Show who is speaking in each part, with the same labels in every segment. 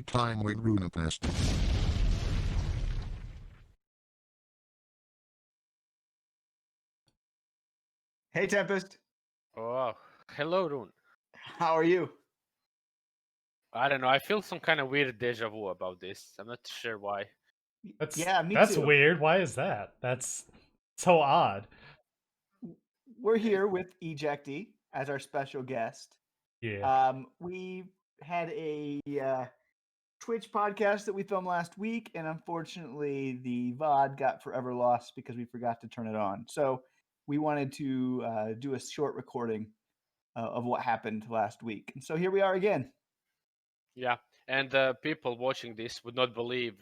Speaker 1: time with Runepest.
Speaker 2: Hey, Tempest.
Speaker 3: Oh, hello, Rune.
Speaker 2: How are you?
Speaker 3: I don't know. I feel some kind of weird deja vu about this. I'm not sure why.
Speaker 4: That's
Speaker 2: too.
Speaker 4: weird. Why is that? That's so odd.
Speaker 2: We're here with Ejecty as our special guest.
Speaker 4: Yeah.
Speaker 2: We had a Twitch podcast that we filmed last week, and unfortunately, the VOD got forever lost because we forgot to turn it on. So we wanted to do a short recording of what happened last week. And so here we are again.
Speaker 3: Yeah, and people watching this would not believe,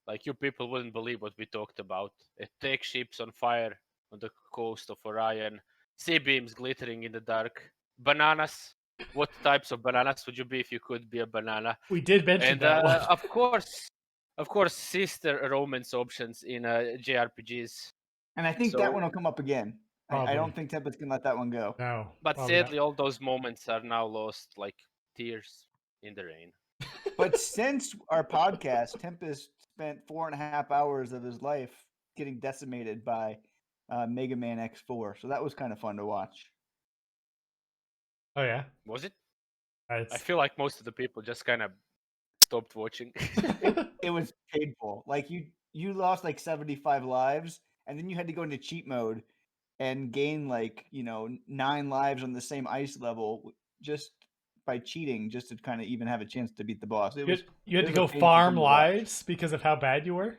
Speaker 3: like you people wouldn't believe what we talked about. Tech ships on fire on the coast of Orion, sea beams glittering in the dark, bananas. What types of bananas would you be if you could be a banana?
Speaker 4: We did mention
Speaker 3: And
Speaker 4: that one.
Speaker 3: of course, sister romance options in JRPGs.
Speaker 2: And I think that one will come up again. I
Speaker 4: Probably.
Speaker 2: don't think Tempest can let that one go.
Speaker 4: No.
Speaker 3: But
Speaker 4: probably not.
Speaker 3: sadly, all those moments are now lost like tears in the rain.
Speaker 2: But since our podcast, Tempest spent 4.5 hours of his life getting decimated by Megaman X4. So that was kind of fun to watch.
Speaker 4: Oh yeah.
Speaker 3: Was it?
Speaker 4: It's...
Speaker 3: I feel like most of the people just kind of stopped watching.
Speaker 2: It was painful. Like you lost like 75 lives, and then you had to go into cheat mode and gain like 9 lives on the same ice level just by cheating, just to kind of even have a chance to beat the boss.
Speaker 4: You had to
Speaker 2: was a
Speaker 4: go
Speaker 2: painful
Speaker 4: farm
Speaker 2: thing to watch.
Speaker 4: lives because of how bad you were.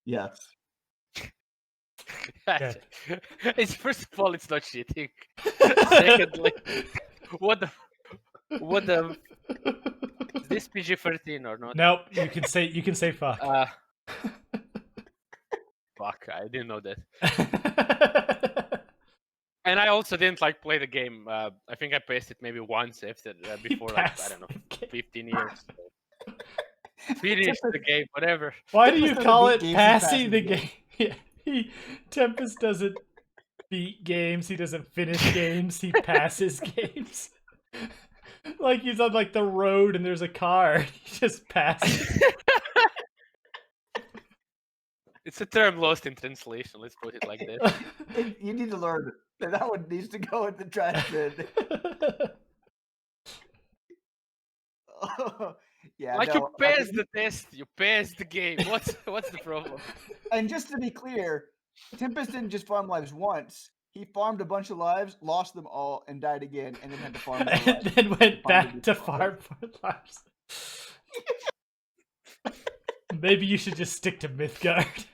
Speaker 2: Yes.
Speaker 3: It's first of all, it's not cheating. Secondly, what the is this PG-13 or not?
Speaker 4: Nope. You can say fuck.
Speaker 3: Fuck, I didn't know that. And I also didn't like play the game. I think I passed it maybe once after before like I don't know 15 years. So. Finish the game, whatever.
Speaker 4: Why do you call it
Speaker 2: games,
Speaker 4: passing the game? Tempest doesn't beat games. He doesn't finish games. He passes games. Like he's on like the road and there's a car. He just passes.
Speaker 3: It's a term lost in translation. Let's put it like that.
Speaker 2: You need to learn that one needs to go in the trash bin. Yeah,
Speaker 3: like
Speaker 2: no,
Speaker 3: you passed the test, you passed the game. What's the problem?
Speaker 2: And just to be clear, Tempest didn't just farm lives once. He farmed a bunch of lives, lost them all, and died again, and then had to farm more
Speaker 4: And
Speaker 2: lives.
Speaker 4: then went back to farm for lives. Maybe you should just stick to Mythgard.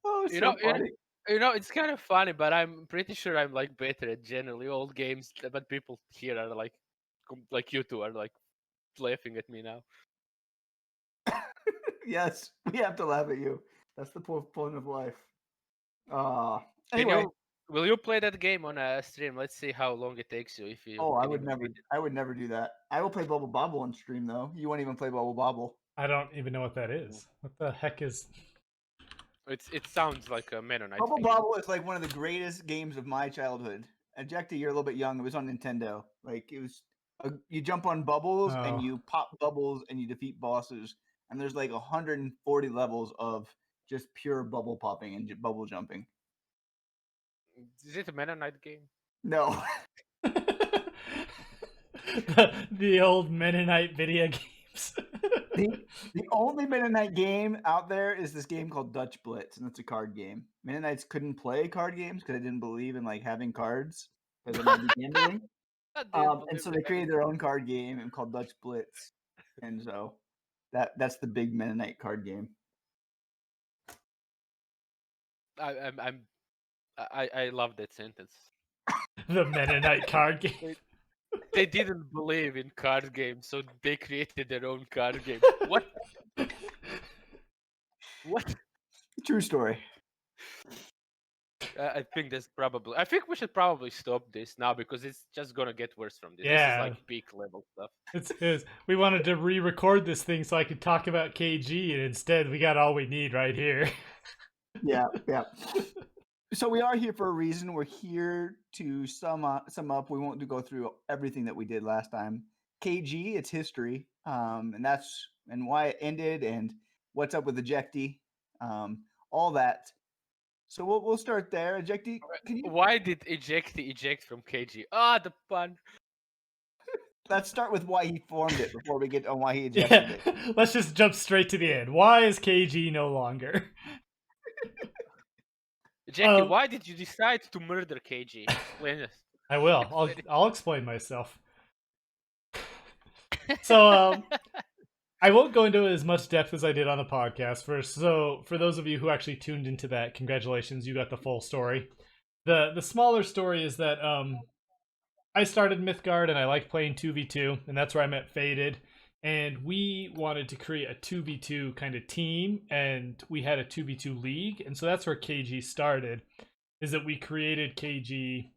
Speaker 2: Oh,
Speaker 3: You
Speaker 2: so
Speaker 3: know,
Speaker 2: funny.
Speaker 3: it's kind of funny, but I'm pretty sure I'm like better at generally old games. But people here are like you two are like laughing at me now.
Speaker 2: Yes, we have to laugh at you. That's the point of life.
Speaker 3: Can
Speaker 2: Anyway.
Speaker 3: Will you play that game on a stream? Let's see how long it takes you. If you.
Speaker 2: Oh, I
Speaker 3: can
Speaker 2: would
Speaker 3: even
Speaker 2: never.
Speaker 3: beat it.
Speaker 2: I would never do that. I will play Bubble Bobble on stream though. You won't even play Bubble Bobble.
Speaker 4: I don't even know what that is. What the heck is...
Speaker 3: It sounds like a Mennonite.
Speaker 2: Bubble
Speaker 3: thing.
Speaker 2: Bobble is like one of the greatest games of my childhood. Ejecta, you're a little bit young. It was on Nintendo. Like it was, you jump on bubbles
Speaker 4: Oh.
Speaker 2: and you pop bubbles and you defeat bosses. And there's like 140 levels of just pure bubble popping and bubble jumping.
Speaker 3: Is it a Mennonite game?
Speaker 2: No.
Speaker 4: the old Mennonite video games.
Speaker 2: The only Mennonite game out there is this game called Dutch Blitz, and it's a card game. Mennonites couldn't play card games because they didn't believe in like having cards because it might be gambling. And so they created their own card game and called Dutch Blitz, and so that's the big Mennonite card game.
Speaker 3: I love that sentence.
Speaker 4: The Mennonite card game.
Speaker 3: They didn't believe in card games, so they created their own card game. What? What?
Speaker 2: True story.
Speaker 3: I think that's probably. I think we should probably stop this now because it's just gonna get worse from this.
Speaker 4: Yeah.
Speaker 3: This is like peak level stuff.
Speaker 4: It's we wanted to re-record this thing so I could talk about KG, and instead we got all we need right here.
Speaker 2: Yeah. So we are here for a reason. We're here to sum up. We won't go through everything that we did last time. KG, its history, and why it ended, and what's up with Ejecty, all that. So we'll start there. Ejecty, can you?
Speaker 3: Why did Ejecty eject from KG? Ah, the pun.
Speaker 2: Let's start with why he formed it before we get on why he ejected it.
Speaker 4: Let's just jump straight to the end. Why is KG no longer?
Speaker 3: Ejecty, why did you decide to murder KG? Explain this.
Speaker 4: I will. I'll explain myself. So I won't go into as much depth as I did on the podcast first. So for those of you who actually tuned into that, congratulations, you got the full story. The smaller story is that I started Mythgard and I liked playing 2v2, and that's where I met Faded. And we wanted to create a 2v2 kind of team, and we had a 2v2 league. And so that's where KG started, is that we created KG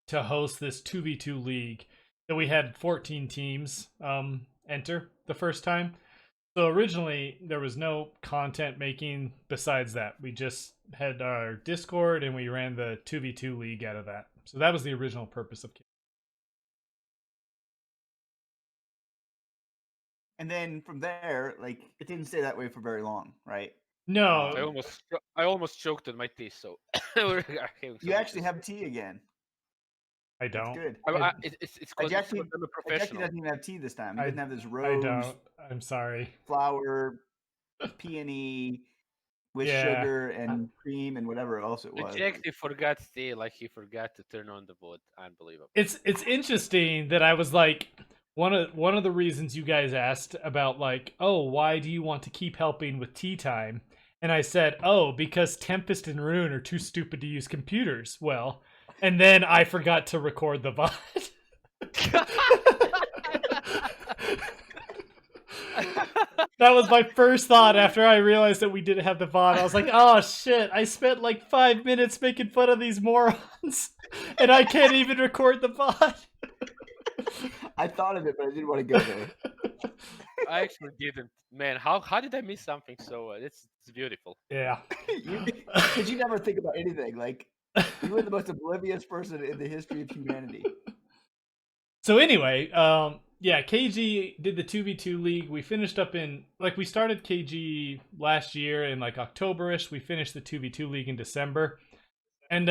Speaker 4: to host this 2v2 league that we had 14 teams enter the first time. So originally there was no content making besides that. We just had our Discord and we ran the 2v2 league out of that. So that was the original purpose of KG.
Speaker 2: And then from there, like, it didn't stay that way for very long, right?
Speaker 4: No.
Speaker 3: I almost choked on my tea, so
Speaker 2: you actually have tea again.
Speaker 4: I don't.
Speaker 2: That's good.
Speaker 3: It's because I'm a professional.
Speaker 2: Ejecty doesn't even have tea this time. He didn't have this rose.
Speaker 4: I don't. I'm sorry.
Speaker 2: Flour, peony with sugar and cream and whatever else it was.
Speaker 3: Ejecty forgot tea, like he forgot to turn on the board. Unbelievable.
Speaker 4: It's interesting that I was like, one of the reasons you guys asked about, like, oh, why do you want to keep helping with tea time? And I said, oh, because Tempest and Rune are too stupid to use computers. Well, and then I forgot to record the VOD. That was my first thought after I realized that we didn't have the VOD. I was like, oh shit, I spent like 5 minutes making fun of these morons, and I can't even record the VOD.
Speaker 2: I thought of it, but I didn't want to go there.
Speaker 3: I actually didn't. Man, how did I miss something so it's beautiful.
Speaker 4: Yeah.
Speaker 2: Because you never think about anything. Like, you were the most oblivious person in the history of humanity.
Speaker 4: So anyway, yeah, KG did the 2v2 league. We finished up in, like, we started KG last year in like October-ish. We finished the 2v2 league in December. And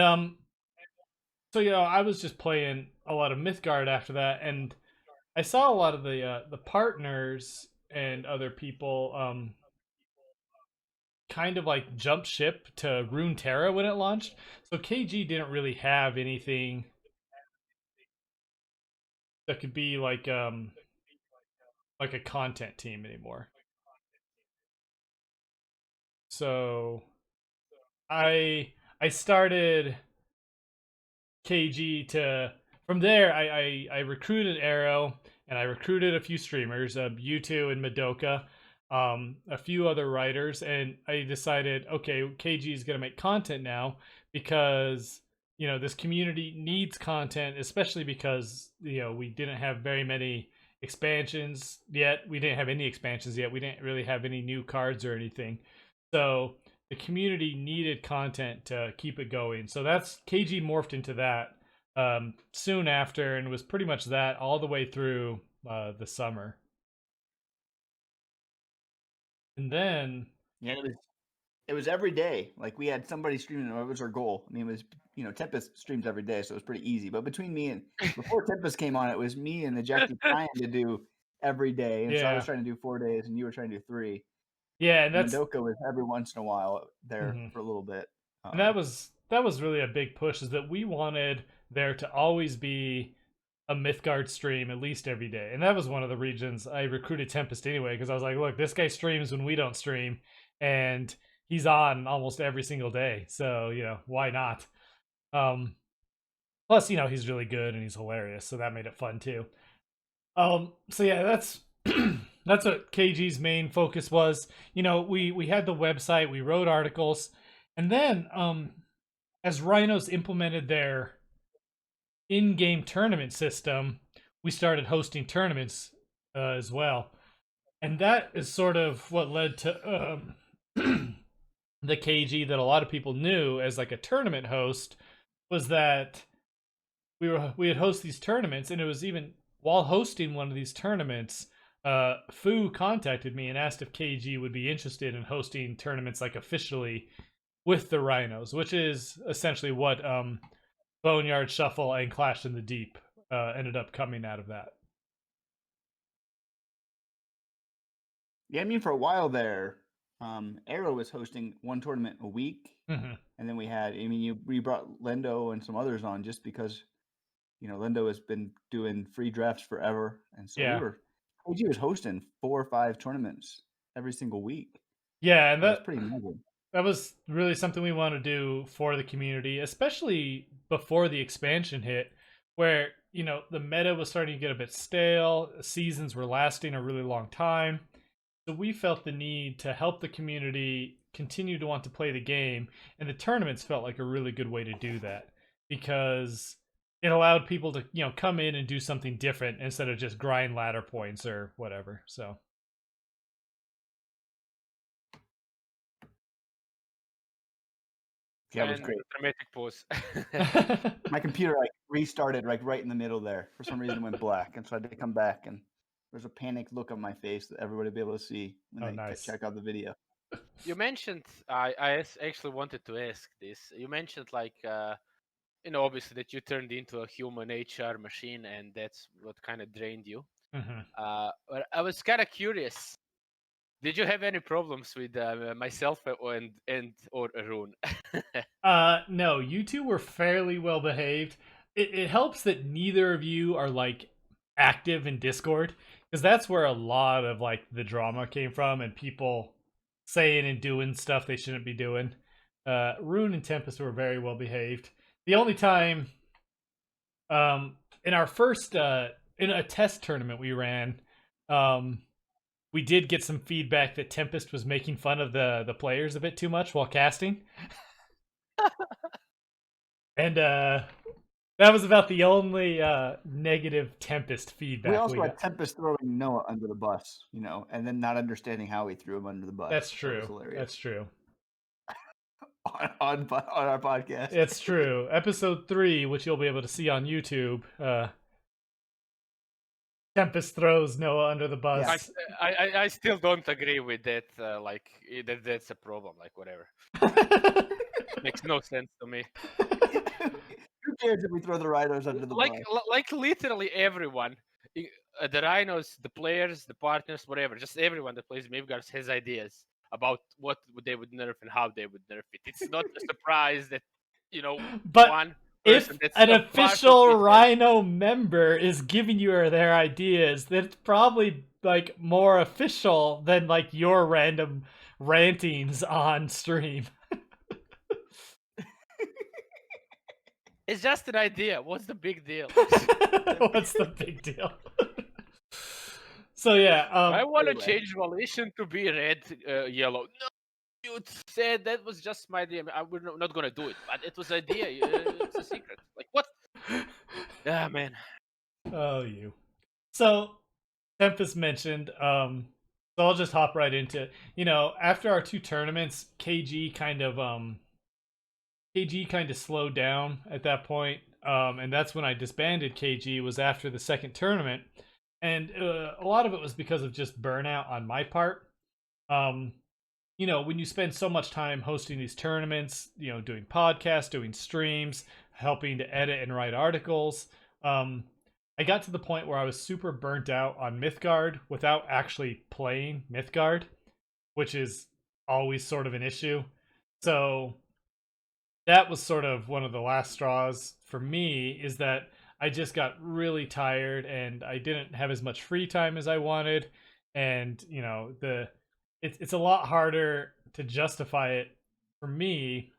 Speaker 4: so, you know, I was just playing a lot of Mythgard after that, and I saw a lot of the partners and other people kind of like jump ship to Runeterra when it launched. So KG didn't really have anything that could be like a content team anymore. So I started KG to, from there I recruited Arrow, and I recruited a few streamers, U2 and Madoka, a few other writers, and I decided, okay, KG is going to make content now because, you know, this community needs content, especially because, you know, we didn't have very many expansions yet. We didn't have any expansions yet. We didn't really have any new cards or anything. So the community needed content to keep it going. So that's, KG morphed into that soon after, and was pretty much that all the way through the summer. And then
Speaker 2: it was every day. Like, we had somebody streaming. It was our goal. I mean, it was, you know, Tempest streams every day, so it was pretty easy. But between me and before Tempest came on, it was me and Ejecty trying to do every day. And so I was trying to do 4 days, and you were trying to do 3.
Speaker 4: Yeah, and that's,
Speaker 2: Madoka was every once in a while there for a little bit.
Speaker 4: And that was really a big push, is that we wanted there to always be a Mythgard stream at least every day. And that was one of the reasons I recruited Tempest anyway, because I was like, look, this guy streams when we don't stream, and he's on almost every single day. So, you know, why not? Plus, you know, he's really good and he's hilarious, so that made it fun too. So yeah, that's that's what KG's main focus was. You know, we had the website, we wrote articles, and then as Rhinos implemented their in-game tournament system, we started hosting tournaments as well. And that is sort of what led to the KG that a lot of people knew as like a tournament host was that we had host these tournaments, and it was even while hosting one of these tournaments, Fu contacted me and asked if KG would be interested in hosting tournaments like officially with the Rhinos, which is essentially what Boneyard Shuffle and Clash in the Deep ended up coming out of that.
Speaker 2: Yeah, I mean, for a while there, Arrow was hosting one tournament a week,
Speaker 4: Mm-hmm.
Speaker 2: and then we brought Lendo and some others on just because, Lendo has been doing free drafts forever, and so
Speaker 4: Yeah.
Speaker 2: KG was hosting 4 or 5 tournaments every single week.
Speaker 4: Yeah, and
Speaker 2: That's pretty amazing.
Speaker 4: that was really something we want to do for the community, especially before the expansion hit, where the meta was starting to get a bit stale, seasons were lasting a really long time. So we felt the need to help the community continue to want to play the game, and the tournaments felt like a really good way to do that because it allowed people to come in and do something different instead of just grind ladder points or whatever. So
Speaker 2: yeah, it was great.
Speaker 3: Dramatic pause.
Speaker 2: My computer restarted right in the middle there. For some reason, it went black, and so I had to come back. And there's a panicked look on my face that everybody will be able to see when they check out the video.
Speaker 3: You mentioned, I actually wanted to ask this. You mentioned obviously that you turned into a human HR machine, and that's what kind of drained you.
Speaker 4: Mm-hmm.
Speaker 3: But I was kind of curious. Did you have any problems with myself and or Rune?
Speaker 4: No, you two were fairly well behaved. It helps that neither of you are like active in Discord, because that's where a lot of like the drama came from and people saying and doing stuff they shouldn't be doing. Rune and Tempest were very well behaved. The only time in our first in a test tournament we ran, we did get some feedback that Tempest was making fun of the players a bit too much while casting. And that was about the only negative Tempest feedback
Speaker 2: we also
Speaker 4: got.
Speaker 2: had Tempest throwing Noah under the bus, and then not understanding how he threw him under the bus.
Speaker 4: That's true.
Speaker 2: That was hilarious.
Speaker 4: That's true.
Speaker 2: on our podcast.
Speaker 4: It's true. Episode 3, which you'll be able to see on YouTube, Tempest throws Noah under the bus.
Speaker 3: I still don't agree with that. That's a problem. Like whatever. Makes no sense to me.
Speaker 2: Who cares if we throw the Rhinos under the bus?
Speaker 3: Like literally everyone, the Rhinos, the players, the partners, whatever, just everyone that plays Mythgard has ideas about what they would nerf and how they would nerf it. It's not a surprise that
Speaker 4: but
Speaker 3: one
Speaker 4: if
Speaker 3: person that's
Speaker 4: an official Rhino member is giving you their ideas, that's probably like more official than like your random rantings on stream.
Speaker 3: It's just an idea. What's the big deal?
Speaker 4: What's the big deal? So yeah,
Speaker 3: I want to change volition to be red, yellow. No, you said that was just my idea. We're not gonna do it, but it was an idea. It's a secret. Like what? Ah, man.
Speaker 4: Oh, you. So Tempest mentioned. So I'll just hop right into it. After our 2 tournaments, KG kind of slowed down at that point, and that's when I disbanded KG. Was after the 2nd tournament, and a lot of it was because of just burnout on my part. When you spend so much time hosting these tournaments, doing podcasts, doing streams, helping to edit and write articles, I got to the point where I was super burnt out on Mythgard without actually playing Mythgard, which is always sort of an issue. So that was sort of one of the last straws for me, is that I just got really tired and I didn't have as much free time as I wanted. And, it's a lot harder to justify it for me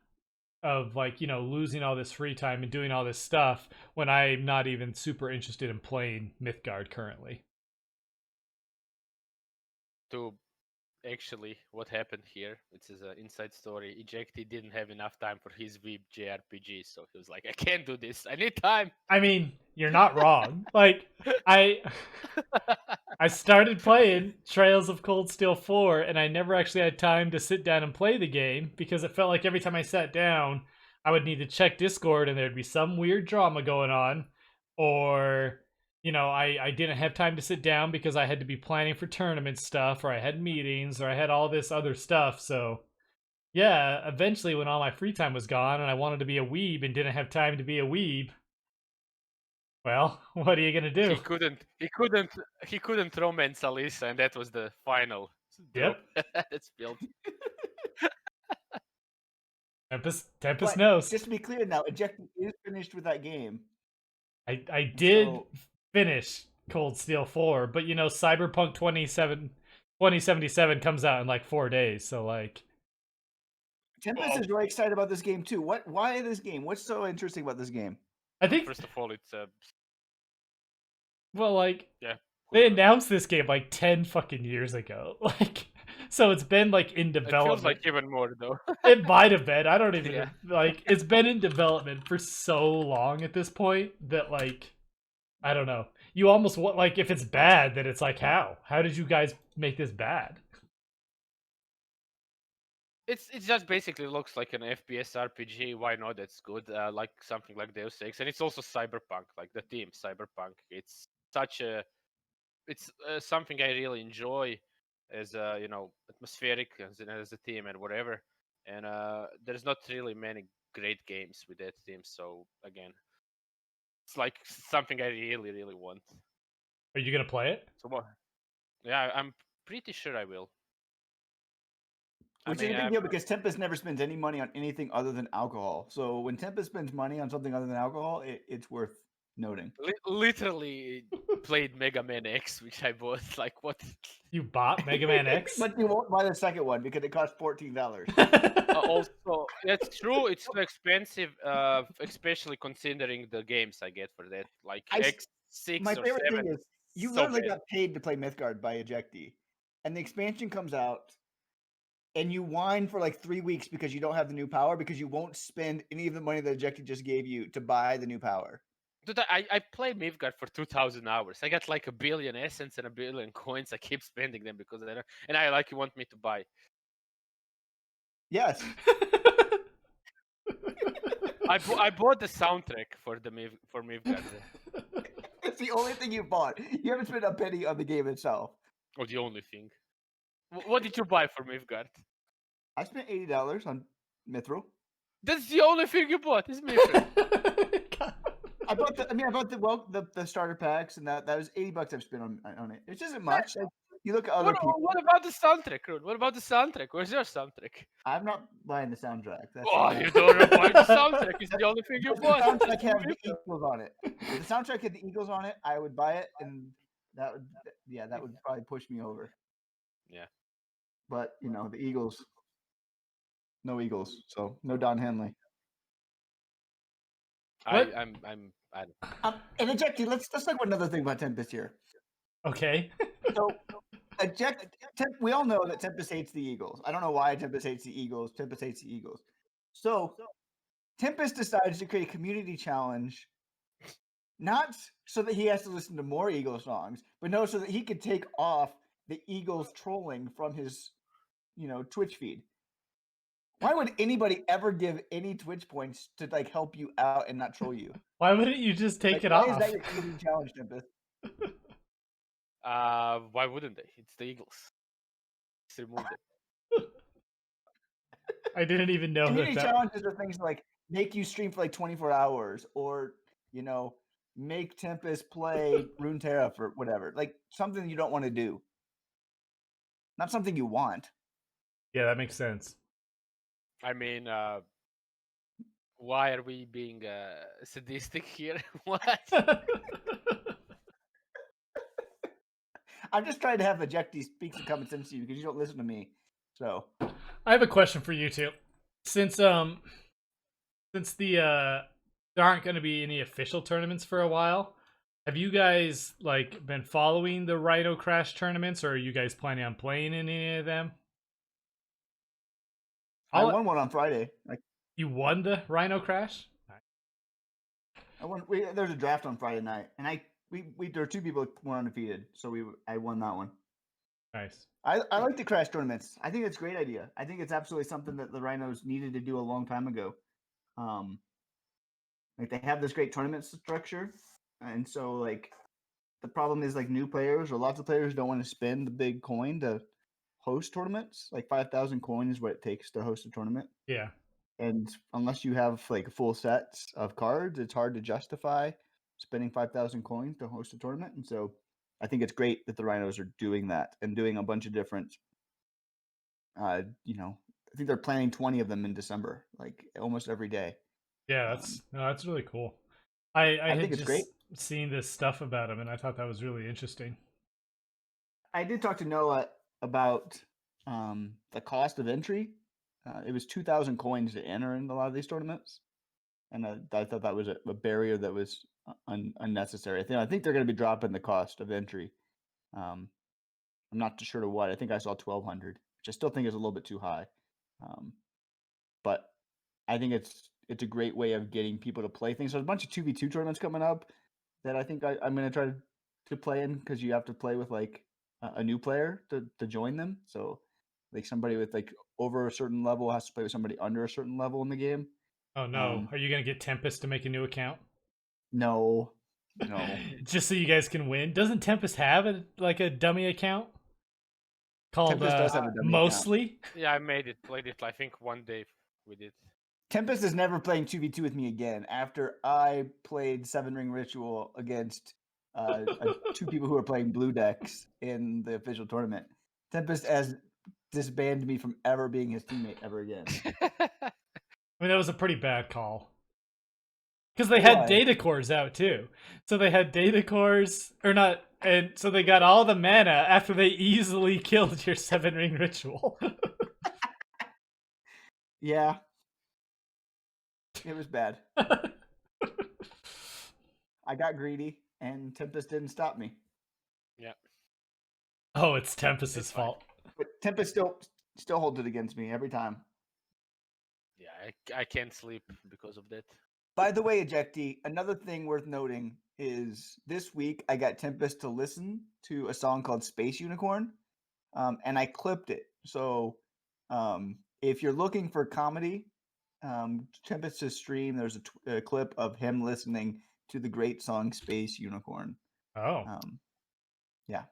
Speaker 4: of losing all this free time and doing all this stuff when I'm not even super interested in playing Mythgard currently.
Speaker 3: To actually what happened here, which is an inside story, Ejecty didn't have enough time for his VIP JRPG, so he was like, I can't do this, I need time.
Speaker 4: I mean, you're not wrong. Like I started playing Trails of Cold Steel 4 and I never actually had time to sit down and play the game because it felt like every time I sat down, I would need to check Discord and there'd be some weird drama going on, or I didn't have time to sit down because I had to be planning for tournament stuff, or I had meetings, or I had all this other stuff. So yeah, eventually when all my free time was gone and I wanted to be a weeb and didn't have time to be a weeb, well, what are you gonna do?
Speaker 3: He couldn't romance Alisa, and that was the final
Speaker 4: Yep.
Speaker 3: It's built.
Speaker 4: Tempest
Speaker 2: But
Speaker 4: knows.
Speaker 2: just to be clear now, Ejecty is finished with that game.
Speaker 4: I did
Speaker 2: So-
Speaker 4: finish Cold Steel 4, but Cyberpunk 2077 comes out in like 4 days, so like
Speaker 2: Tempest is really excited about this game too. Why this game? What's so interesting about this game?
Speaker 4: I think
Speaker 3: First of all, it's
Speaker 4: well, like
Speaker 3: yeah.
Speaker 4: they
Speaker 3: cool.
Speaker 4: announced this game like 10 fucking years ago. Like so it's been like in
Speaker 3: It
Speaker 4: development.
Speaker 3: feels like even more though.
Speaker 4: It might have been. I don't even
Speaker 3: Yeah.
Speaker 4: like it's been in development for so long at this point that like I don't know. You almost want like if it's bad, then it's like how? How did you guys make this bad?
Speaker 3: It just basically looks like an FPS RPG. Why not? That's good. Like something like Deus Ex, and it's also Cyberpunk, like the theme Cyberpunk. It's something I really enjoy as atmospheric as a theme and whatever. And there's not really many great games with that theme. So again, it's like something I really really want.
Speaker 4: Are you gonna play it?
Speaker 3: So what? Yeah, I'm pretty sure I will.
Speaker 2: Which is a big deal because Tempest never spends any money on anything other than alcohol. So when Tempest spends money on something other than alcohol, it's worth noting.
Speaker 3: Literally played Megaman X, which I bought. Like what?
Speaker 4: You bought Mega Man X?
Speaker 2: But you won't buy the second one because it costs $14.
Speaker 3: Also, that's true. It's too expensive, especially considering the games I get for that. Like X6
Speaker 2: My
Speaker 3: or
Speaker 2: favorite
Speaker 3: 7.
Speaker 2: thing is you
Speaker 3: so
Speaker 2: literally
Speaker 3: bad.
Speaker 2: got paid to play Mythgard by Ejecty, and the expansion comes out, and you whine for like 3 weeks because you don't have the new power because you won't spend any of the money that Ejecty just gave you to buy the new power.
Speaker 3: Dude, I played Mythgard for 2,000 hours. I got like 1 billion essence and 1 billion coins. I keep spending them because I don't, and I like you want me to buy.
Speaker 2: Yes.
Speaker 3: I bought the soundtrack for Mythgard.
Speaker 2: It's the only thing you bought. You haven't spent a penny on the game itself.
Speaker 3: Or the only thing. What did you buy for Mythgard?
Speaker 2: I spent $80 on Mithril.
Speaker 3: That's the only thing you bought. Is Mythgard.
Speaker 2: I bought the starter packs, and that was $80 I've spent on it. It isn't much. You look at other people.
Speaker 3: What about the soundtrack, Rune? What about the soundtrack? Where's your soundtrack?
Speaker 2: I'm not buying the soundtrack. That's
Speaker 3: You don't buy the soundtrack. It's the only thing you
Speaker 2: the
Speaker 3: bought.
Speaker 2: soundtrack has the Eagles on it. If the soundtrack had the Eagles on it, I would buy it, and that would probably push me over.
Speaker 3: Yeah.
Speaker 2: But the Eagles, no Eagles, so no Don Henley.
Speaker 3: And
Speaker 2: Ejecty, let's talk about another thing about Tempest here.
Speaker 4: Okay.
Speaker 2: So, we all know that Tempest hates the Eagles. I don't know why Tempest hates the Eagles. Tempest hates the Eagles. So, Tempest decides to create a community challenge, not so that he has to listen to more Eagles songs, but no, so that he could take off the Eagles trolling from his, Twitch feed. Why would anybody ever give any Twitch points to like help you out and not troll you?
Speaker 4: Why wouldn't you just take it off?
Speaker 2: Why is that your community challenge, Tempest?
Speaker 3: why wouldn't they? It's the Eagles. Just remove them.
Speaker 4: I didn't even know
Speaker 2: Community
Speaker 4: that.
Speaker 2: challenges are things like make you stream for like 24 hours, or make Tempest play Runeterra for whatever. Like something you don't want to do, not something you want.
Speaker 4: Yeah, that makes sense.
Speaker 3: I mean, why are we being sadistic here? What?
Speaker 2: I'm just trying to have Ejecty speak some common sense to you because you don't listen to me. So
Speaker 4: I have a question for you two. Since there aren't going to be any official tournaments for a while, have you guys like been following the Rhino Crash tournaments, or are you guys planning on playing in any of them?
Speaker 2: I won one on Friday.
Speaker 4: You won the Rhino Crash?
Speaker 2: There's a draft on Friday night, and there were 2 people that were undefeated, so I won that one.
Speaker 4: Nice.
Speaker 2: I like the crash tournaments. I think it's a great idea. I think it's absolutely something that the Rhinos needed to do a long time ago. Like they have this great tournament structure, and so like the problem is like new players or lots of players don't want to spend the big coin to host tournaments. Like 5,000 coins is what it takes to host a tournament.
Speaker 4: Yeah.
Speaker 2: And unless you have like full sets of cards, it's hard to justify spending 5,000 coins to host a tournament. And so I think it's great that the Rhinos are doing that and doing a bunch of different, I think they're planning 20 of them in December, like almost every day.
Speaker 4: Yeah, that's really cool. I
Speaker 2: think
Speaker 4: had
Speaker 2: it's
Speaker 4: just
Speaker 2: great.
Speaker 4: seen this stuff about him, and I thought that was really interesting.
Speaker 2: I did talk to Noah about the cost of entry. It was 2,000 coins to enter in a lot of these tournaments, and I thought that was a barrier that was unnecessary. I think they're going to be dropping the cost of entry. I'm not too sure to what. I think I saw 1,200, which I still think is a little bit too high. But I think it's a great way of getting people to play things. So there's a bunch of 2v2 tournaments coming up that I think I'm going to try to play in, because you have to play with like a new player to join them. So like somebody with like over a certain level has to play with somebody under a certain level in the game.
Speaker 4: Oh no, are you gonna get Tempest to make a new account?
Speaker 2: No.
Speaker 4: Just so you guys can win. Doesn't Tempest have a dummy account called
Speaker 2: Tempest does have a dummy
Speaker 4: Mostly?
Speaker 3: Yeah, I played it. I think one day we did.
Speaker 2: Tempest is never playing 2v2 with me again after I played 7 Ring Ritual against 2 people who are playing blue decks in the official tournament. Tempest has disbanded me from ever being his teammate ever again.
Speaker 4: I mean, that was a pretty bad call. Because they had data cores out too. So they had data cores, or not, and so they got all the mana after they easily killed your 7 Ring Ritual.
Speaker 2: Yeah. It was bad. I got greedy, and Tempest didn't stop me.
Speaker 3: Yeah.
Speaker 4: Oh, it's Tempest's fault.
Speaker 2: But Tempest still holds it against me every time.
Speaker 3: Yeah, I can't sleep because of that.
Speaker 2: By the way, Ejecty, another thing worth noting is this week I got Tempest to listen to a song called Space Unicorn, and I clipped it. So if you're looking for comedy, Tempest's stream, there's a clip of him listening to the great song Space Unicorn.
Speaker 4: Oh.
Speaker 2: Yeah.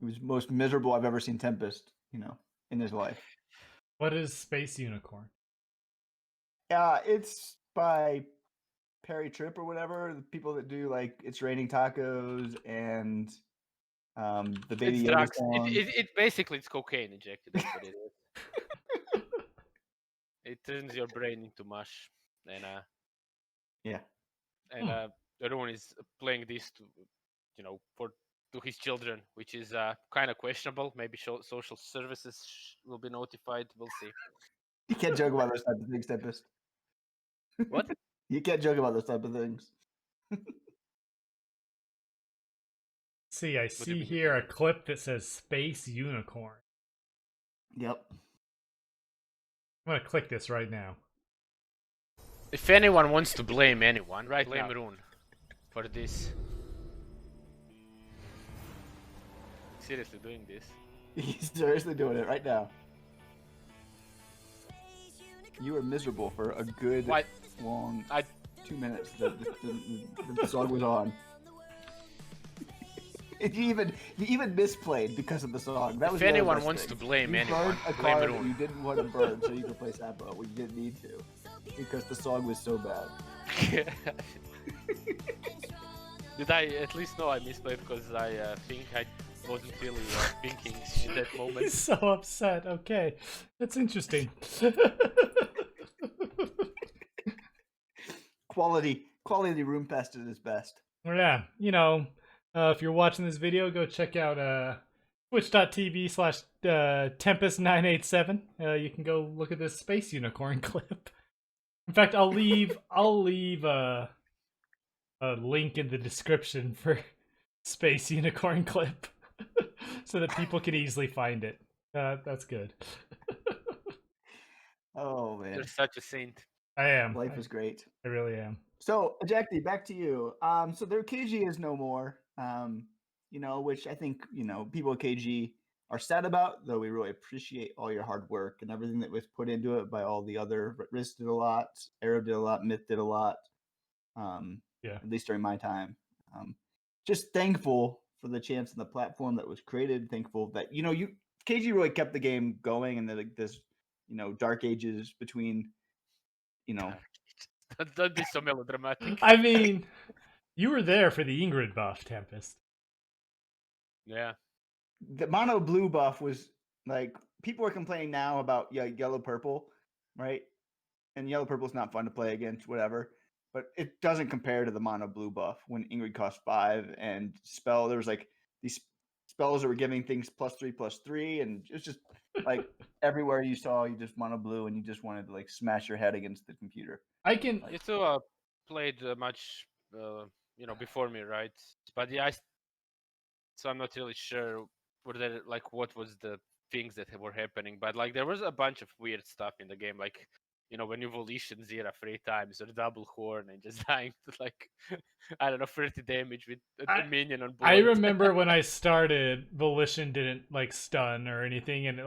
Speaker 2: It was the most miserable I've ever seen Tempest, in his life.
Speaker 4: What is Space Unicorn?
Speaker 2: It's by Perry Tripp or whatever, the people that do like It's Raining Tacos and the Baby Yoda song.
Speaker 3: It's cocaine injected. That's what it is. It turns your brain into mush, and
Speaker 2: yeah.
Speaker 3: And Rune is playing this to his children, which is kind of questionable. Maybe social services will be notified. We'll see.
Speaker 2: You can't joke about those type of things, Tempest.
Speaker 3: What?
Speaker 2: You can't joke about those type of things.
Speaker 4: See, I see here a clip that says Space Unicorn.
Speaker 2: Yep.
Speaker 4: I'm gonna click this right now.
Speaker 3: If anyone wants to blame anyone, blame Rune for this. Seriously doing this.
Speaker 2: He's seriously doing it right now. You were miserable for a good long 2 minutes that the song was on. You even misplayed because of the song. That was
Speaker 3: if anyone wants to blame anyone, blame Rune.
Speaker 2: You didn't want to burn so you could play Sapo when you didn't need to, because the song was so bad.
Speaker 3: Did I at least know I misplayed because I think I wasn't really thinking in that moment?
Speaker 4: He's so upset. Okay, that's interesting.
Speaker 2: Quality Runepest at its best.
Speaker 4: Yeah, if you're watching this video, go check out twitch.tv/Tempest987. You can go look at this Space Unicorn clip. In fact, I'll leave a link in the description for Space Unicorn clip so that people can easily find it. That's good.
Speaker 2: Oh man,
Speaker 3: You're such a saint.
Speaker 4: I am.
Speaker 2: Life is great.
Speaker 4: I really am.
Speaker 2: So, Ejecty, back to you. So their KG is no more. Which I think people at KG are sad about. Though we really appreciate all your hard work and everything that was put into it by all the other. Risk did a lot. Arrow did a lot. Myth did a lot.
Speaker 4: Yeah.
Speaker 2: At least during my time. Just thankful for the chance and the platform that was created. Thankful that KG really kept the game going, and this dark ages between
Speaker 3: Don't be so melodramatic.
Speaker 4: I mean, you were there for the Ingrid buff, Tempest.
Speaker 3: Yeah.
Speaker 2: The mono blue buff was like people are complaining now about yellow purple, right? And yellow purple is not fun to play against, whatever. But it doesn't compare to the mono blue buff when Ingrid cost 5 and spell. There was like these spells that were giving things +3/+3, and it's just like everywhere you saw, you just mono blue, and you just wanted to like smash your head against the computer.
Speaker 4: I can.
Speaker 3: You two played much, before me, right? But yeah, so I'm not really sure what was the things that were happening. But like there was a bunch of weird stuff in the game, like when you volition Zira 3 times or double horn and just dying to like I don't know 30 damage with a minion on board.
Speaker 4: I remember when I started, volition didn't like stun or anything, and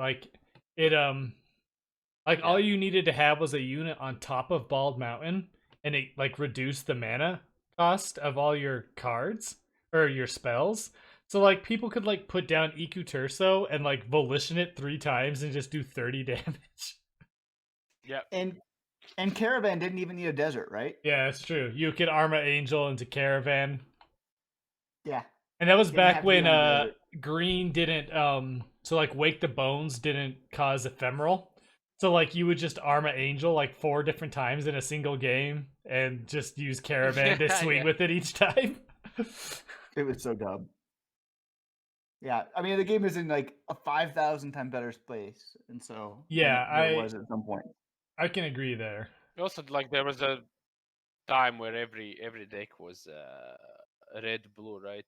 Speaker 4: all you needed to have was a unit on top of Bald Mountain, and it like reduced the mana cost of all your cards or your spells. So like people could like put down Iku Turso and like volition it 3 times and just do 30 damage.
Speaker 3: Yeah.
Speaker 2: And Caravan didn't even need a desert, right?
Speaker 4: Yeah, it's true. You could Arma Angel into Caravan.
Speaker 2: Yeah.
Speaker 4: And that was back when green didn't so like Wake the Bones didn't cause ephemeral. So like you would just Arma Angel like 4 different times in a single game and just use Caravan to swing with it each time.
Speaker 2: It was so dumb. Yeah, I mean the game is in like a 5,000 times better place, and so it was at some point.
Speaker 4: I can agree there.
Speaker 3: Also, like there was a time where every deck was red blue, right?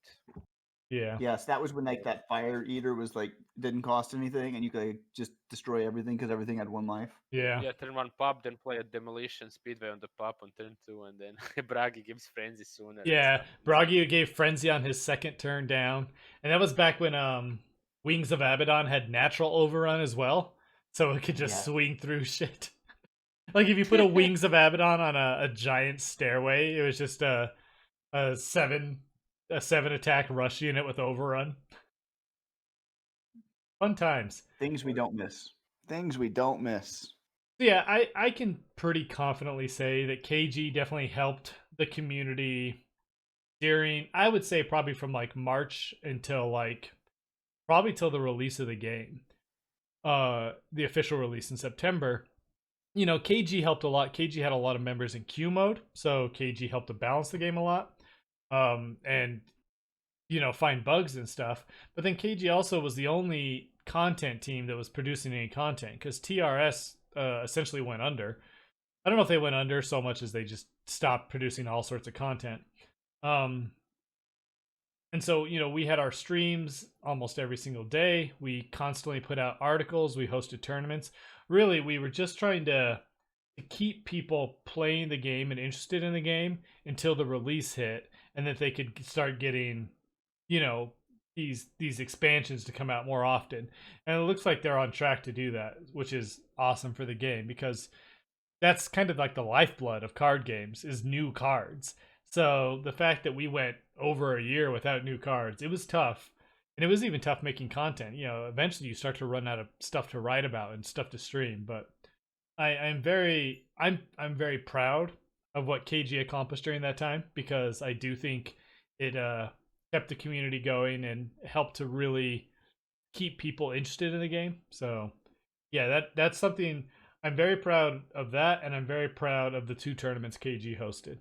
Speaker 4: Yeah.
Speaker 2: Yes, that was when like that Fire Eater was like didn't cost anything, and you could just destroy everything because everything had 1 life.
Speaker 4: Yeah.
Speaker 3: Yeah, turn 1 pop, then play a Demolition Speedway on the pop on turn 2, and then Bragi gives Frenzy sooner.
Speaker 4: Yeah, Bragi gave Frenzy on his second turn down, and that was back when Wings of Abaddon had natural overrun as well, so it could just swing through shit. Like if you put a Wings of Abaddon on a giant stairway, it was just a 7 attack rush unit with overrun. Fun times.
Speaker 2: Things we don't miss. Things we don't miss.
Speaker 4: Yeah, I can pretty confidently say that KG definitely helped the community during, I would say probably from like March until probably till the release of the game. The official release in September. KG helped a lot. KG had a lot of members in queue mode, so KG helped to balance the game a lot. And find bugs and stuff. But then KG also was the only content team that was producing any content, because TRS essentially went under. I don't know if they went under so much as they just stopped producing all sorts of content. And so, we had our streams almost every single day. We constantly put out articles. We hosted tournaments. Really, we were just trying to keep people playing the game and interested in the game until the release hit, and that they could start getting, these expansions to come out more often. And it looks like they're on track to do that, which is awesome for the game, because that's kind of like the lifeblood of card games is new cards. So the fact that we went over a year without new cards, it was tough. And it was even tough making content. Eventually you start to run out of stuff to write about and stuff to stream. But I'm very proud of what KG accomplished during that time, because I do think it kept the community going and helped to really keep people interested in the game. So yeah, that's something I'm very proud of, that, and I'm very proud of the 2 tournaments KG hosted.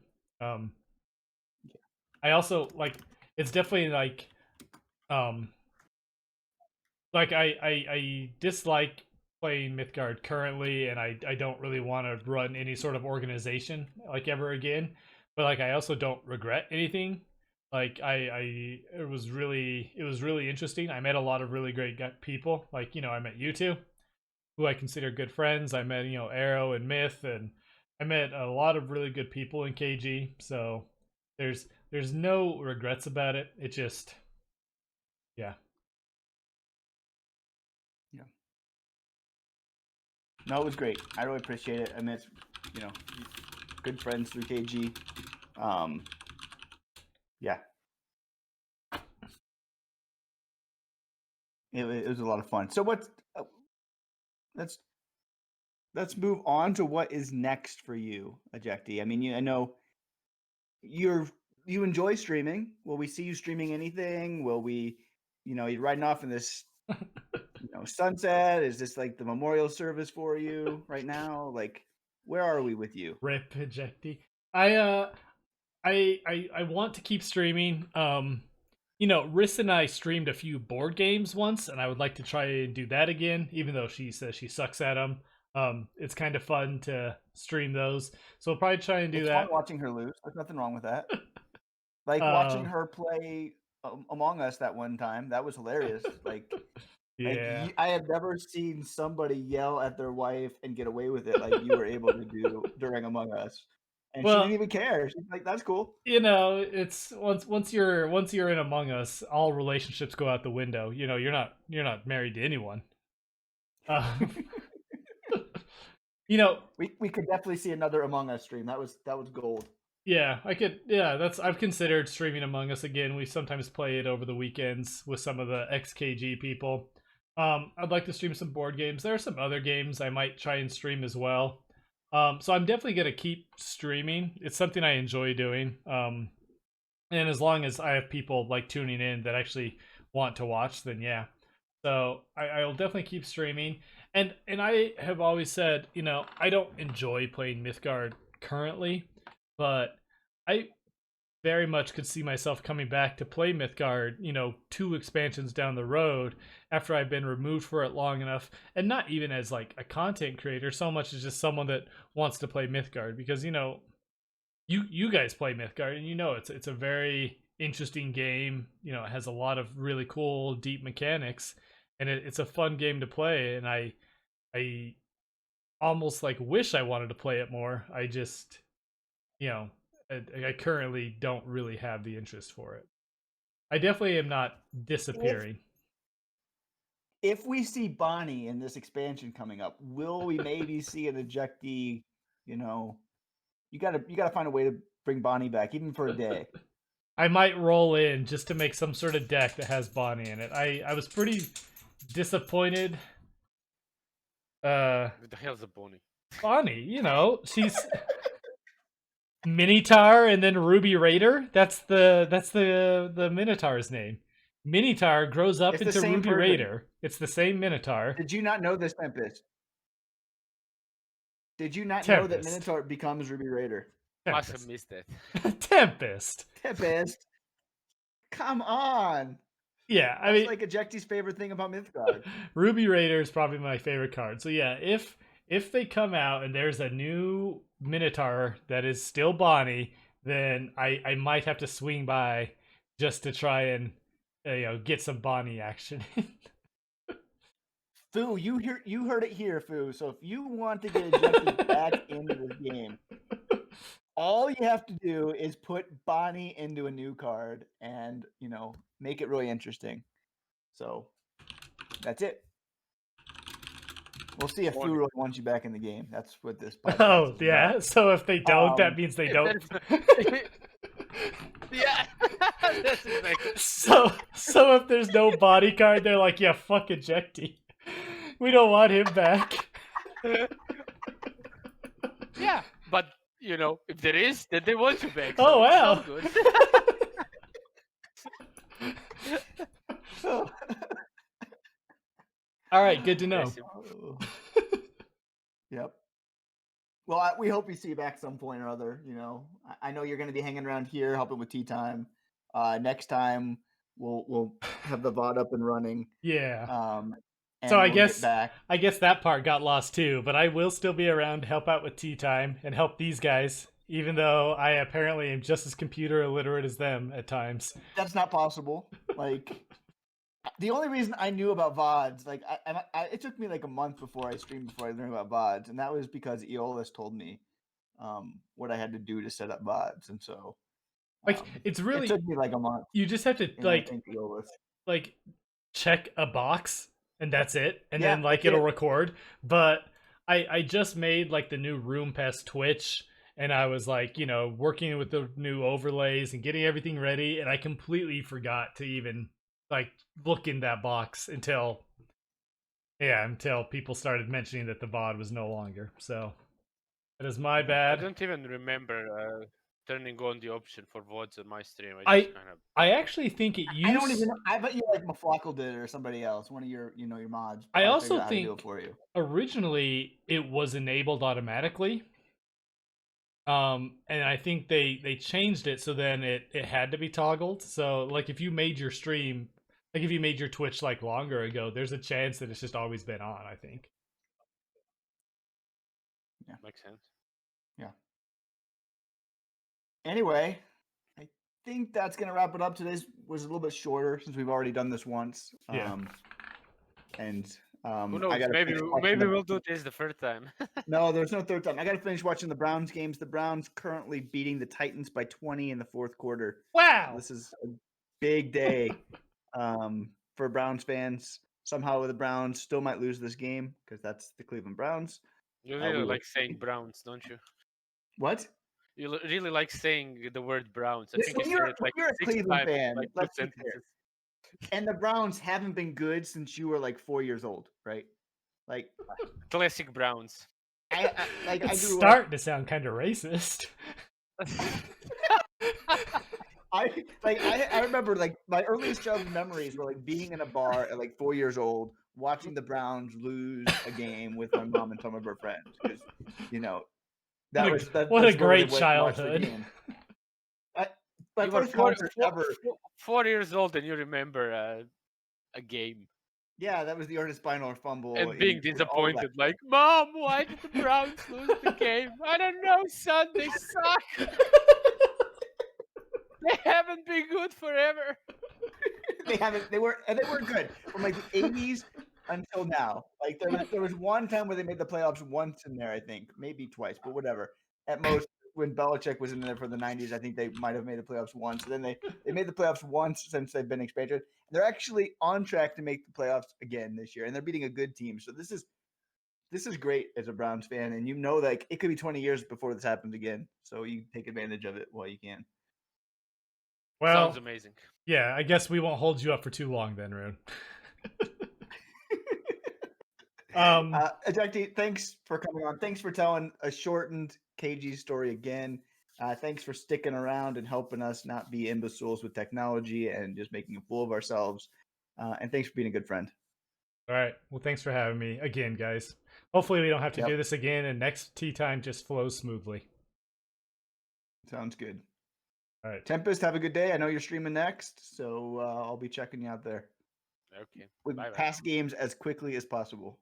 Speaker 4: I also it's definitely I dislike playing Mythgard currently, and I don't really want to run any sort of organization ever again. But I also don't regret anything. It was really interesting. I met a lot of really great people. I met you two, who I consider good friends. I met Arrow and Myth, and I met a lot of really good people in KG, so there's no regrets about it. It just, yeah.
Speaker 2: No, it was great. I really appreciate it. I mean, it's, good friends through KG. Yeah. It was a lot of fun. So let's move on to what is next for you, Ejecty. I mean, I know you enjoy streaming. Will we see you streaming anything? Will we, you're riding off in this, sunset? Is this like the memorial service for you right now? Like, where are we with you?
Speaker 4: Rip Ejecty. I want to keep streaming. Riss and I streamed a few board games once, and I would like to try and do that again, even though she says she sucks at them. It's kind of fun to stream those, so we'll probably try and do that.
Speaker 2: Fun watching her lose. There's nothing wrong with that. Like watching her play Among Us that one time. That was hilarious. Like,
Speaker 4: yeah.
Speaker 2: I have never seen somebody yell at their wife and get away with it like you were able to do during Among Us. And she didn't even care. She's like, "That's cool."
Speaker 4: It's once you're in Among Us, all relationships go out the window. You're not married to anyone.
Speaker 2: We could definitely see another Among Us stream. That was gold.
Speaker 4: Yeah, I could. Yeah, I've considered streaming Among Us again. We sometimes play it over the weekends with some of the XKG people. I'd like to stream some board games. There are some other games I might try and stream as well. So I'm definitely gonna keep streaming. It's something I enjoy doing. And as long as I have people like tuning in that actually want to watch, then yeah. So I'll definitely keep streaming. And I have always said, I don't enjoy playing Mythgard currently, but I very much could see myself coming back to play Mythgard, 2 expansions down the road after I've been removed for it long enough, and not even as like a content creator so much as just someone that wants to play Mythgard, because you guys play Mythgard, and it's a very interesting game. It has a lot of really cool deep mechanics, and it's a fun game to play, and I almost like wish I wanted to play it more. I just I currently don't really have the interest for it. I definitely am not disappearing.
Speaker 2: If we see Bonnie in this expansion coming up, will we maybe see an Ejecty? You gotta find a way to bring Bonnie back, even for a day.
Speaker 4: I might roll in just to make some sort of deck that has Bonnie in it. I was pretty disappointed.
Speaker 3: What the hell's a Bonnie?
Speaker 4: Bonnie, she's Minotaur and then Ruby Raider. That's the Minotaur's name. Minotaur grows up into Ruby Raider. It's the same Minotaur.
Speaker 2: Did you not know this, Tempest? Did you not know that Minotaur becomes Ruby Raider?
Speaker 3: Must have missed it.
Speaker 4: Tempest.
Speaker 2: Come on.
Speaker 4: Yeah,
Speaker 2: I mean, like Ejecty's favorite thing about Mythgard.
Speaker 4: Ruby Raider is probably my favorite card. So yeah, if they come out and there's a new Minotaur that is still Bonnie, then I might have to swing by just to try and get some Bonnie action.
Speaker 2: Foo, you heard it here, Foo. So if you want to get Ejecty back into this game, all you have to do is put Bonnie into a new card and, make it really interesting. So that's it. We'll see if Foo really wants you back in the game. That's what this podcast is
Speaker 4: yeah.
Speaker 2: about.
Speaker 4: So if they don't, that means they don't.
Speaker 3: Yeah.
Speaker 4: So if there's no body card, they're like, yeah, fuck Ejecty. We don't want him back.
Speaker 3: Yeah, but if there is, then they want you back.
Speaker 4: So wow.
Speaker 3: Good.
Speaker 4: All right, good to know.
Speaker 2: Yep. Well, we hope we see you back some point or other. I know you're going to be hanging around here helping with tea time. Next time we'll have the VOD up and running.
Speaker 4: Yeah. So I guess that part got lost too, but I will still be around to help out with tea time and help these guys, even though I apparently am just as computer illiterate as them at times.
Speaker 2: That's not possible. Like, the only reason I knew about VODs, like, it took me like a month before I streamed before I learned about VODs, and that was because Eolus told me. what I had to do to set up VODs, and so
Speaker 4: Like it's
Speaker 2: it
Speaker 4: really
Speaker 2: took me like a month.
Speaker 4: you just have to
Speaker 2: And I think to go with.
Speaker 4: like check a box and that's it, and
Speaker 2: Yeah,
Speaker 4: then like
Speaker 2: that's
Speaker 4: it'll
Speaker 2: it.
Speaker 4: record. But I just made like the new Runepest Twitch, and I was like, you know, working with the new overlays and getting everything ready, and I completely forgot to even like look in that box until people started mentioning that the VOD was no longer. So that is my
Speaker 3: I
Speaker 4: bad.
Speaker 3: don't even remember turning on the option for VODs on my stream. I just kind of.
Speaker 4: I actually think it used.
Speaker 2: I don't even know. I bet you like Maflockle did it or somebody else, one of your your mods.
Speaker 4: I
Speaker 2: probably
Speaker 4: also
Speaker 2: figured out how to do
Speaker 4: think
Speaker 2: it for you.
Speaker 4: originally it was enabled automatically. And I think they changed it so then it had to be toggled. So like if you made your stream, like if you made your Twitch like longer ago, there's a chance that it's just always been on, I think.
Speaker 2: Yeah.
Speaker 3: Makes sense.
Speaker 2: Yeah. Anyway, I think that's gonna wrap it up. Today's was a little bit shorter since we've already done this once.
Speaker 4: Yeah.
Speaker 2: And
Speaker 3: Who knows?
Speaker 2: I gotta
Speaker 3: Maybe
Speaker 2: finish watching
Speaker 3: we'll do this the third time.
Speaker 2: No, there's no third time. I gotta finish watching the Browns games. The Browns currently beating the Titans by 20 in the fourth quarter.
Speaker 4: Wow.
Speaker 2: This is a big day for Browns fans. Somehow the Browns still might lose this game because that's the Cleveland Browns.
Speaker 3: You
Speaker 2: we
Speaker 3: really
Speaker 2: will
Speaker 3: like saying
Speaker 2: see.
Speaker 3: Browns, don't you?
Speaker 2: What?
Speaker 3: You really like saying the word Browns. I think
Speaker 2: When
Speaker 3: you said
Speaker 2: you're,
Speaker 3: it like
Speaker 2: when you're a
Speaker 3: 6
Speaker 2: Cleveland
Speaker 3: times,
Speaker 2: fan,
Speaker 3: like 2
Speaker 2: let's be
Speaker 3: sentences.
Speaker 2: fair. And the Browns haven't been good since you were like 4 years old, right? Like
Speaker 3: Classic Browns.
Speaker 2: I
Speaker 4: It's
Speaker 2: grew up.
Speaker 4: starting to sound kind of racist.
Speaker 2: I remember like my earliest childhood memories were like being in a bar at like 4 years old, watching the Browns lose a game with my mom and some of her friends because that was
Speaker 4: what a
Speaker 2: that's where we
Speaker 4: great
Speaker 2: went and watched the
Speaker 4: childhood.
Speaker 2: game. My
Speaker 3: You were
Speaker 2: first concert ever.
Speaker 3: 4 years old and you remember a game
Speaker 2: Yeah, that was the Ernest Spinal fumble.
Speaker 3: and being
Speaker 2: all that.
Speaker 3: disappointed. Like, Mom, why did the Browns lose the game? I don't know, son. They suck. They haven't been good forever.
Speaker 2: They weren't good from like the 80s until now. Like there was one time where they made the playoffs once in there, I think, maybe twice, but whatever. At most, when Belichick was in there for the 90s, I think they might have made the playoffs once. Then they made the playoffs once since they've been expanded. They're actually on track to make the playoffs again this year, and they're beating a good team. So this is great as a Browns fan, and like it could be 20 years before this happens again. So you take advantage of it while you can.
Speaker 4: Well,
Speaker 3: sounds amazing.
Speaker 4: Yeah, I guess we won't hold you up for too long then, Rune.
Speaker 2: Ejecty, thanks for coming on. Thanks for telling a shortened KG story again. Thanks for sticking around and helping us not be imbeciles with technology and just making a fool of ourselves. And thanks for being a good friend.
Speaker 4: All right. Well, thanks for having me again, guys. Hopefully we don't have to do this again, and next tea time just flows smoothly.
Speaker 2: Sounds good.
Speaker 4: All right.
Speaker 2: Tempest, have a good day. I know you're streaming next, so I'll be checking you out there.
Speaker 3: Okay.
Speaker 2: We pass games as quickly as possible.